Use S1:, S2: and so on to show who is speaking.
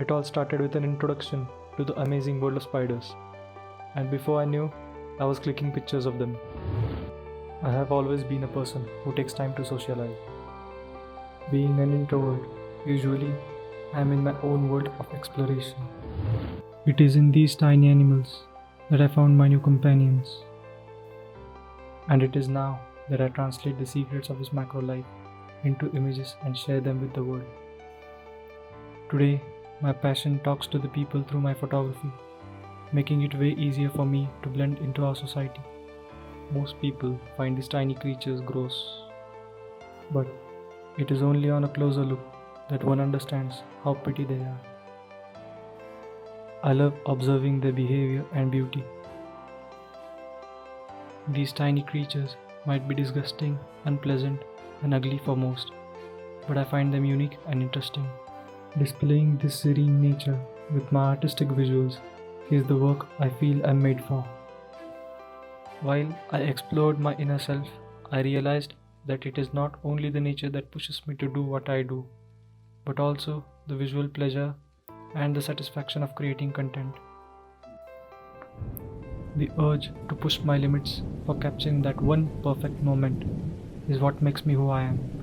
S1: It all started with an introduction to the amazing world of spiders, and before I knew, I was clicking pictures of them. I have always been a person who takes time to socialize. Being an introvert, usually I am in my own world of exploration. It is in these tiny animals that I found my new companions. And it is now that I translate the secrets of this macro life into images and share them with the world. Today, my passion talks to the people through my photography, making it way easier for me to blend into our society. Most people find these tiny creatures gross, but it is only on a closer look that one understands how pretty they are. I love observing their behavior and beauty. These tiny creatures might be disgusting, unpleasant, and ugly for most, but I find them unique and interesting. Displaying this serene nature with my artistic visuals is the work I feel I'm made for. While I explored my inner self, I realized that it is not only the nature that pushes me to do what I do, but also the visual pleasure and the satisfaction of creating content. The urge to push my limits for capturing that one perfect moment is what makes me who I am.